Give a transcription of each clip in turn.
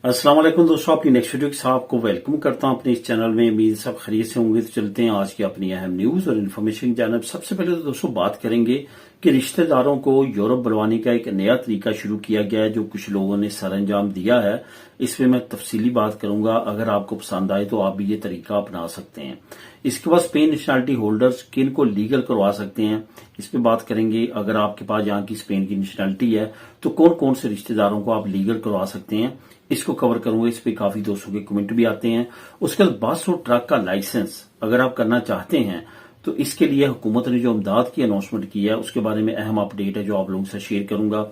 अस्सलाम वालेकुम दोस्तों, अपनी नेक्स्ट वीडियो के साथ आपको वेलकम करता हूं अपने इस चैनल में। उम्मीद सब खैरियत से होंगे। तो चलते हैं आज की अपनी अहम न्यूज और इन्फॉर्मेशन की जानब। सबसे पहले तो दोस्तों बात करेंगे कि रिश्तेदारों को यूरोप बुलवाने का एक नया तरीका शुरू किया गया है, जो कुछ लोगों ने सरअंजाम दिया है। इसमें मैं तफसीली बात करूंगा। अगर आपको पसंद आए तो आप भी ये तरीका अपना सकते हैं। इसके बाद स्पेन नेशनलिटी होल्डर्स किन को लीगल करवा सकते हैं, इस पे बात करेंगे। अगर आपके पास यहाँ की स्पेन की नेशनलिटी है तो कौन कौन से रिश्तेदारों को आप लीगल करवा सकते हैं, इसको कवर करूंगा। इस पे काफी दोस्तों के कमेंट भी आते हैं। उसके बाद बस और ट्रक का लाइसेंस अगर आप करना चाहते हैं तो इसके लिए हुकूमत ने जो इमदाद की अनाउंसमेंट की है उसके बारे में अहम अपडेट है जो आप लोगों से शेयर करूंगा।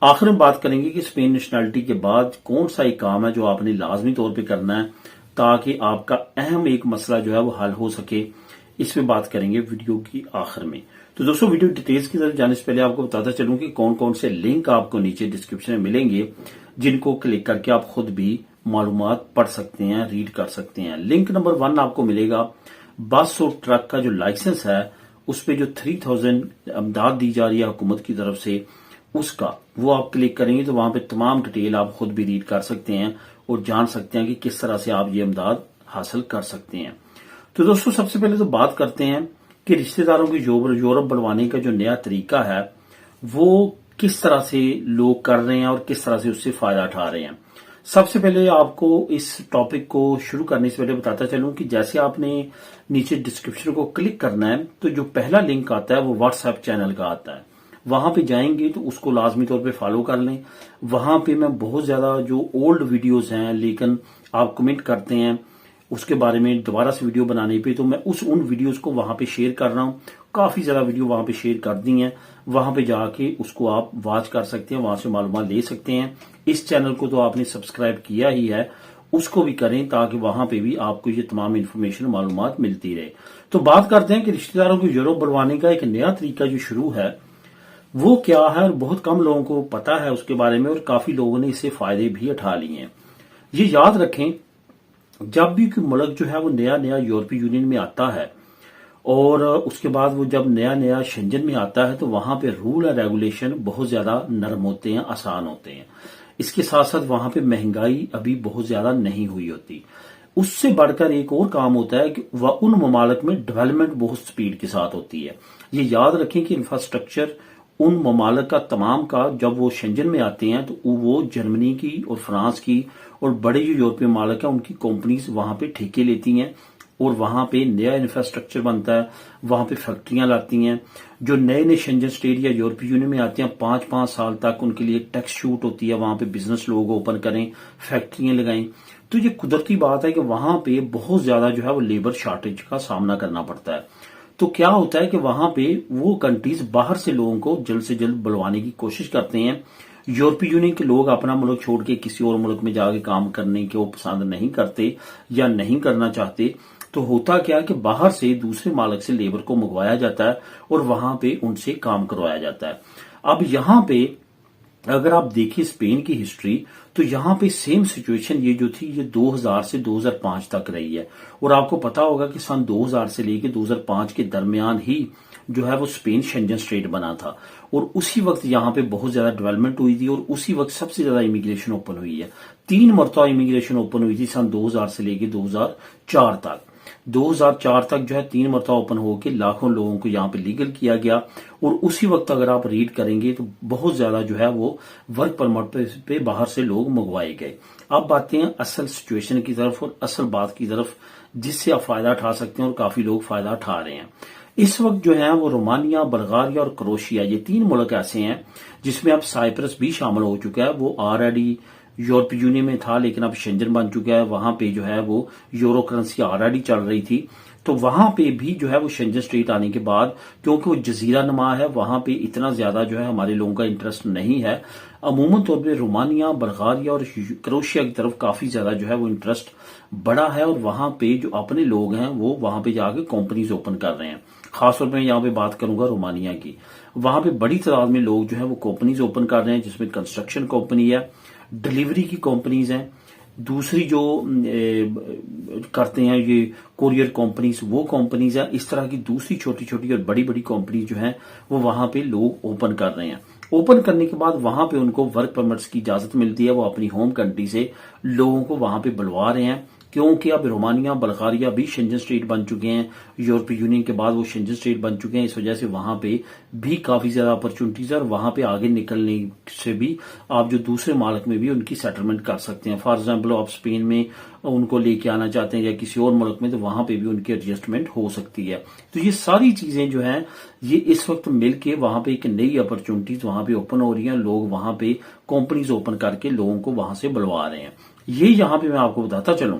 आखिर में बात करेंगे कि स्पेन नेशनलिटी के बाद कौन सा एक काम है जो आपने लाजमी तौर पर करना है ताकि आपका अहम एक मसला जो है वो हल हो सके। इस पे बात करेंगे वीडियो की आखिर में। तो दोस्तों वीडियो डिटेल्स की तरफ जाने से पहले आपको बताता चलूं कि कौन कौन से लिंक आपको नीचे डिस्क्रिप्शन में मिलेंगे जिनको क्लिक करके आप खुद भी मालूमात पढ़ सकते हैं, रीड कर सकते हैं। लिंक नंबर 1 आपको मिलेगा बस और ट्रक का जो लाइसेंस है उस पे जो 3000 इमदाद दी जा रही है हुकूमत की तरफ से, उसका वो आप क्लिक करेंगे तो वहां पे तमाम डिटेल आप खुद भी रीड कर सकते हैं और जान सकते हैं कि किस तरह से आप ये इमदाद हासिल कर सकते हैं। तो दोस्तों सबसे पहले तो बात करते हैं कि रिश्तेदारों की यूरोप बढ़वाने का जो नया तरीका है वो किस तरह से लोग कर रहे हैं और किस तरह से उससे फायदा उठा रहे हैं। सबसे पहले आपको इस टॉपिक को शुरू करने से पहले बताता चलूं कि जैसे आपने नीचे डिस्क्रिप्शन को क्लिक करना है तो जो पहला लिंक आता है वो व्हाट्सएप चैनल का आता है। वहां पे जाएंगे तो उसको लाजमी तौर पे फॉलो कर लें। वहां पे मैं बहुत ज्यादा जो ओल्ड वीडियोस हैं लेकिन आप कमेंट करते हैं उसके बारे में दोबारा से वीडियो बनाने पे, तो मैं उन वीडियोस को वहां पे शेयर कर रहा हूं। काफी ज्यादा वीडियो वहां पे शेयर कर दी हैं। वहां पे जाके उसको आप वॉच कर सकते हैं, वहां से मालूमात ले सकते हैं। इस चैनल को तो आपने सब्सक्राइब किया ही है, उसको भी करें ताकि वहां पे भी आपको ये तमाम इन्फॉर्मेशन मालूमात मिलती रहे। तो बात करते हैं कि रिश्तेदारों को यूरोप बढ़वाने का एक नया तरीका जो शुरू है वो क्या है। बहुत कम लोगों को पता है उसके बारे में और काफी लोगों ने इससे फायदे भी उठा लिए हैं। ये याद रखें, जब भी कोई मुल्क जो है वो नया नया यूरोपीय यूनियन में आता है और उसके बाद वो जब नया नया शेंजन में आता है तो वहां पे रूल और रेगुलेशन बहुत ज्यादा नरम होते हैं, आसान होते हैं। इसके साथ साथ वहां पे महंगाई अभी बहुत ज्यादा नहीं हुई होती। उससे बढ़कर एक और काम होता है कि वह उन ममालिक में डेवलपमेंट बहुत स्पीड के साथ होती है। ये याद रखें कि इंफ्रास्ट्रक्चर उन ममालिक का तमाम का जब वो शेंजन में आते हैं तो वो जर्मनी की और फ्रांस की और बड़े जो यूरोपीय ममालिक हैं उनकी कंपनीज वहां पे ठेके लेती हैं और वहां पे नया इंफ्रास्ट्रक्चर बनता है, वहां पे फैक्ट्रियां लाती हैं। जो नए नए शेंजन स्टेट या यूरोपीय यूनियन में आते हैं 5-5 साल तक उनके लिए टैक्स छूट होती है, वहां पे बिजनेस लोग ओपन करें, फैक्ट्रियां लगाएं। तो ये कुदरती बात है कि वहां पे बहुत ज्यादा जो है वो लेबर शॉर्टेज का सामना करना पड़ता है। तो क्या होता है कि वहां पे वो कंट्रीज बाहर से लोगों को जल्द से जल्द बुलवाने की कोशिश करते हैं। यूरोपीय यूनियन के लोग अपना मुल्क छोड़ के किसी और मुल्क में जाके काम करने के वो पसंद नहीं करते या नहीं करना चाहते। तो होता क्या है कि बाहर से दूसरे मालिक से लेबर को मंगवाया जाता है और वहां पे उनसे काम करवाया जाता है। अब यहां पे अगर आप देखिए स्पेन की हिस्ट्री तो यहाँ पे सेम सिचुएशन ये जो थी ये 2000 से 2005 तक रही है। और आपको पता होगा कि सन 2000 से लेकर 2005 के दरमियान ही जो है वो स्पेन शेंजन स्टेट बना था और उसी वक्त यहाँ पे बहुत ज्यादा डेवलपमेंट हुई थी और उसी वक्त सबसे ज्यादा इमिग्रेशन ओपन हुई है। 3 मरतबा इमिग्रेशन ओपन हुई थी सन 2000 से लेकर 2004 तक। 2004 तक जो है 3 मरतबा ओपन होकर लाखों लोगों को यहाँ पे लीगल किया गया और उसी वक्त अगर आप रीड करेंगे तो बहुत ज्यादा जो है वो वर्क परमिट पे बाहर से लोग मंगवाए गए। अब बातें हैं असल सिचुएशन की तरफ और असल बात की तरफ जिससे आप फायदा उठा सकते हैं और काफी लोग फायदा उठा रहे हैं। इस वक्त जो है वो रोमानिया, बल्गारिया और क्रोशिया ये 3 मुल्क ऐसे हैं जिसमें अब साइप्रस भी शामिल हो चुका है। वो ऑलरेडी यूरोपीय यूनियन में था लेकिन अब शेंजन बन चुका है। वहां पे जो है वो यूरो करेंसी ऑलरेडी चल रही थी तो वहां पे भी जो है वो शेंजन स्टेट आने के बाद क्योंकि वो जजीरा नुमा है वहां पे इतना ज्यादा जो है हमारे लोगों का इंटरेस्ट नहीं है। अमूमन तौर पे रोमानिया, बल्गारिया और क्रोशिया की तरफ काफी ज्यादा जो है वो इंटरेस्ट बड़ा है और वहां पे जो अपने लोग हैं वो वहां पे जाके कंपनीज ओपन कर रहे हैं। खासतौर पर यहाँ पे बात करूंगा रोमानिया की। वहां पे बड़ी तादाद में लोग जो है वो कंपनीज ओपन कर रहे हैं जिसमें कंस्ट्रक्शन कंपनी है, डिलीवरी की कंपनीज हैं, दूसरी जो करते हैं ये कोरियर कंपनीज वो कंपनीज है। इस तरह की दूसरी छोटी छोटी और बड़ी बड़ी कंपनी जो है वो वहां पे लोग ओपन कर रहे हैं। ओपन करने के बाद वहां पे उनको वर्क परमिट्स की इजाजत मिलती है, वो अपनी होम कंट्री से लोगों को वहां पे बुलवा रहे हैं, क्योंकि अब रोमानिया बल्गारिया भी शेंजन स्टेट बन चुके हैं, यूरोपीय यूनियन के बाद वो शेंजन स्टेट बन चुके हैं। इस वजह से वहां पे भी काफी ज्यादा अपॉर्चुनिटीज है और वहां पे आगे निकलने से भी आप जो दूसरे मालिक में भी उनकी सेटलमेंट कर सकते हैं। फॉर एग्जाम्पल आप स्पेन में उनको लेके आना चाहते हैं या किसी और मुल्क में, तो वहां पे भी उनकी एडजस्टमेंट हो सकती है। तो ये सारी चीजें जो हैं ये इस वक्त मिलके वहां पे एक नई अपॉर्चुनिटीज वहां पे ओपन हो रही हैं। लोग वहां पे कंपनीज ओपन करके लोगों को वहां से बुलवा रहे हैं। ये यहां पे मैं आपको बताता चलूं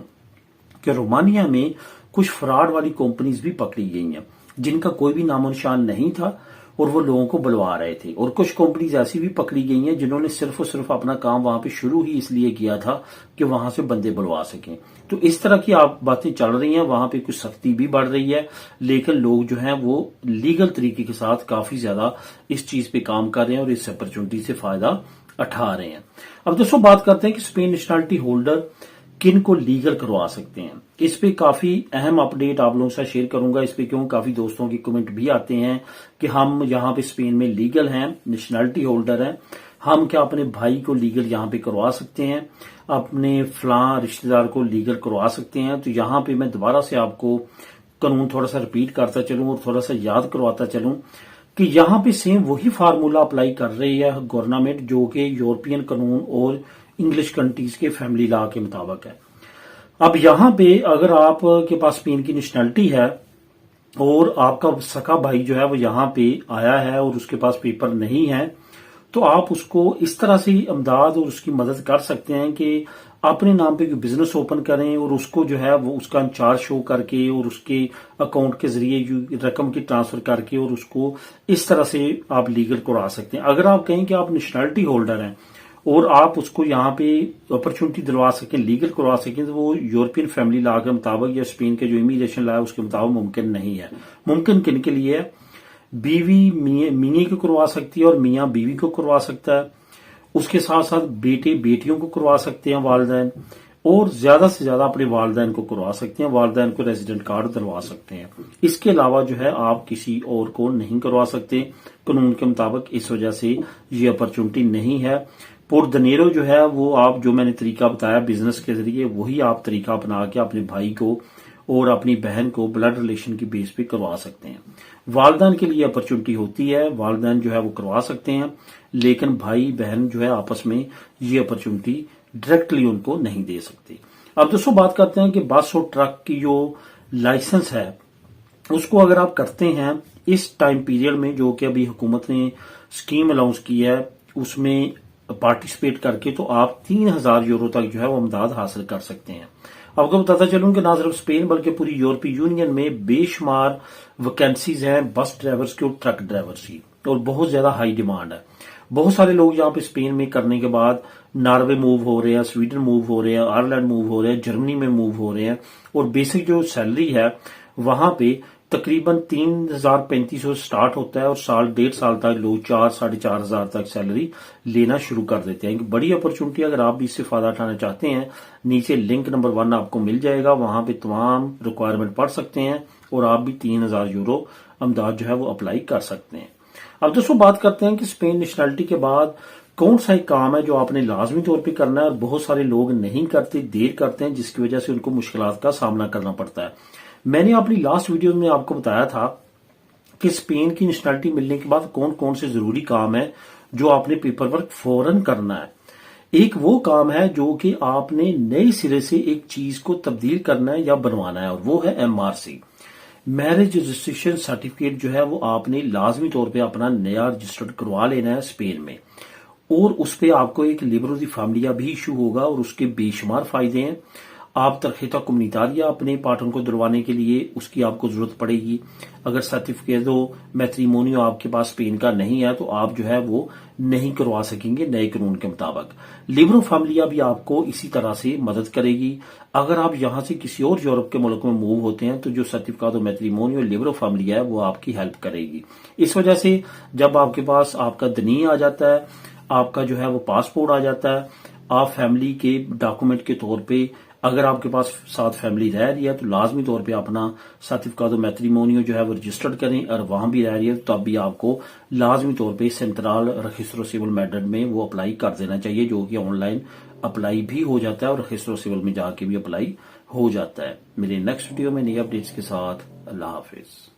कि रोमानिया में कुछ फ्रॉड वाली कंपनीज भी पकड़ी गई हैं जिनका कोई भी नामो निशान नहीं था और वो लोगों को बुलवा रहे थे, और कुछ कंपनीज ऐसी भी पकड़ी गई हैं जिन्होंने सिर्फ और सिर्फ अपना काम वहां पे शुरू ही इसलिए किया था कि वहां से बंदे बुलवा सकें। तो इस तरह की आप बातें चल रही हैं, वहां पे कुछ सख्ती भी बढ़ रही है, लेकिन लोग जो हैं वो लीगल तरीके के साथ काफी ज्यादा इस चीज पे काम कर रहे हैं और इस अपॉर्चुनिटी से फायदा उठा रहे हैं। अब दोस्तों बात करते हैं कि स्पेन नेशनलिटी होल्डर किन को लीगल करवा सकते हैं। इस पे काफी अहम अपडेट आप लोगों से शेयर करूंगा। इस पे क्यों काफी दोस्तों की कमेंट भी आते हैं कि हम यहाँ पे स्पेन में लीगल हैं, नेशनलिटी होल्डर हैं, हम क्या अपने भाई को लीगल यहाँ पे करवा सकते हैं, अपने फलां रिश्तेदार को लीगल करवा सकते हैं। तो यहाँ पे मैं दोबारा से आपको कानून थोड़ा सा रिपीट करता चलूं और थोड़ा सा याद करवाता चलूं कि यहाँ पे सेम वही फार्मूला अप्लाई कर रही है गवर्नमेंट जो कि यूरोपियन कानून और इंग्लिश कंट्रीज के फैमिली लॉ के मुताबिक है। अब यहाँ पे अगर आप के पास स्पेन की नेशनलिटी है और आपका सका भाई जो है वो यहाँ पे आया है और उसके पास पेपर नहीं है, तो आप उसको इस तरह से इमदाद और उसकी मदद कर सकते हैं कि अपने नाम पे बिजनेस ओपन करें और उसको जो है वो उसका चार्ज शो करके और उसके अकाउंट के जरिए रकम की ट्रांसफर करके और उसको इस तरह से आप लीगल करा सकते हैं। अगर आप कहें कि आप नेशनलिटी होल्डर हैं और आप उसको यहाँ पे अपॉर्चुनिटी दिलवा सकें, लीगल करवा सकें, तो वो यूरोपियन फैमिली लॉ के मुताबिक या स्पेन के जो इमिग्रेशन लॉ है उसके मुताबिक मुमकिन नहीं है। मुमकिन किन के लिए है? बीवी मियाँ को करवा सकती है और मियाँ बीवी को करवा सकता है, उसके साथ साथ बेटे बेटियों को करवा सकते हैं वालिदैन, और ज्यादा से ज्यादा अपने वालिदैन को करवा सकते हैं, वालिदैन को रेजिडेंट कार्ड दिलवा सकते हैं। इसके अलावा जो है आप किसी और को नहीं करवा सकते कानून के मुताबिक। इस वजह से ये अपॉर्चुनिटी नहीं है। पुर दनेरो जो है वो आप जो मैंने तरीका बताया बिजनेस के जरिए वही आप तरीका अपना के अपने भाई को और अपनी बहन को ब्लड रिलेशन की बेस पे करवा सकते हैं। वालिदैन के लिए अपॉर्चुनिटी होती है, वालिदैन जो है वो करवा सकते हैं, लेकिन भाई बहन जो है आपस में ये अपॉर्चुनिटी डायरेक्टली उनको नहीं दे सकते। अब दोस्तों बात करते हैं कि बस और ट्रक की जो लाइसेंस है उसको अगर आप करते हैं इस टाइम पीरियड में जो कि अभी हुकूमत ने स्कीम अनाउंस की है उसमें पार्टिसिपेट करके, तो आप 3000 यूरो तक जो है वो इमदाद हासिल कर सकते हैं। आपको बताता चलूं कि ना सिर्फ स्पेन बल्कि पूरी यूरोपीय यूनियन में बेशुमार वैकेंसीज हैं बस ड्राइवर्स की और ट्रक ड्राइवर्स की, और बहुत ज्यादा हाई डिमांड है। बहुत सारे लोग यहाँ पे स्पेन में करने के बाद नॉर्वे मूव हो रहे हैं, स्वीडन मूव हो रहे हैं, आयरलैंड मूव हो रहे हैं, जर्मनी में मूव हो रहे हैं, और बेसिक जो सैलरी है वहां पे तकरीबन 3000-3500 स्टार्ट होता है और साल डेढ़ साल तक लोग 4-4,500 तक सैलरी लेना शुरू कर देते हैं। बड़ी अपॉर्चुनिटी, अगर आप भी इससे फायदा उठाना चाहते हैं नीचे लिंक नंबर 1 आपको मिल जाएगा, वहां पे तमाम रिक्वायरमेंट पढ़ सकते हैं और आप भी 3000 यूरो इमदाद जो है वो अप्लाई कर सकते हैं। अब दोस्तों बात करते हैं कि स्पेन नेशनलिटी के बाद कौन सा एक काम है जो आपने लाजमी तौर पे करना है और बहुत सारे लोग नहीं करते, देर करते हैं, जिसकी वजह से उनको मुश्किलात का सामना करना पड़ता है। मैंने अपनी लास्ट वीडियो में आपको बताया था कि स्पेन की नेशनलिटी मिलने के बाद कौन कौन से जरूरी काम है जो आपने पेपर वर्क फौरन करना है। एक वो काम है जो कि आपने नए सिरे से एक चीज को तब्दील करना है या बनवाना है, और वो है MRC, मैरिज रजिस्ट्रेशन सर्टिफिकेट जो है वो आपने लाजमी तौर पे अपना नया रजिस्टर्ड करवा लेना है स्पेन में, और उस पे आपको एक लिबरो दी फैमिलिया भी इशू होगा और उसके बेशुमार फायदे हैं। आप तरखेता कम्युनिटारिया अपने पार्टनर को दिलवाने के लिए उसकी आपको जरूरत पड़ेगी। अगर सर्टिफिकेट मैट्रिमोनियो आपके पास स्पेन का नहीं है तो आप जो है वो नहीं करवा सकेंगे नए कानून के मुताबिक। लिबरो फैमिलिया भी आपको इसी तरह से मदद करेगी। अगर आप यहां से किसी और यूरोप के मुल्क में मूव होते हैं तो जो सर्टिफिकेट मैट्रिमोनियो लिबरो फैमिलिया है वो आपकी हेल्प करेगी। इस वजह से जब आपके पास आपका दनी आ जाता है, आपका जो है वो पासपोर्ट आ जाता है, आप फैमिली के डॉक्यूमेंट के तौर पे اگر آپ کے پاس ساتھ فیملی رہ رہی ہے تو لازمی طور پہ اپنا سرٹیفکیٹ میٹریمونیو جو ہے وہ رجسٹرڈ کریں، اور وہاں بھی رہ رہی ہے تو تب بھی آپ کو لازمی طور پہ سینٹرال رجسٹر سول میتھڈ میں وہ اپلائی کر دینا چاہیے، جو کہ آن لائن اپلائی بھی ہو جاتا ہے اور رجسٹر سول میں جا کے بھی اپلائی ہو جاتا ہے۔ ملیں نیکسٹ ویڈیو میں نئی اپڈیٹس کے ساتھ۔ اللہ حافظ۔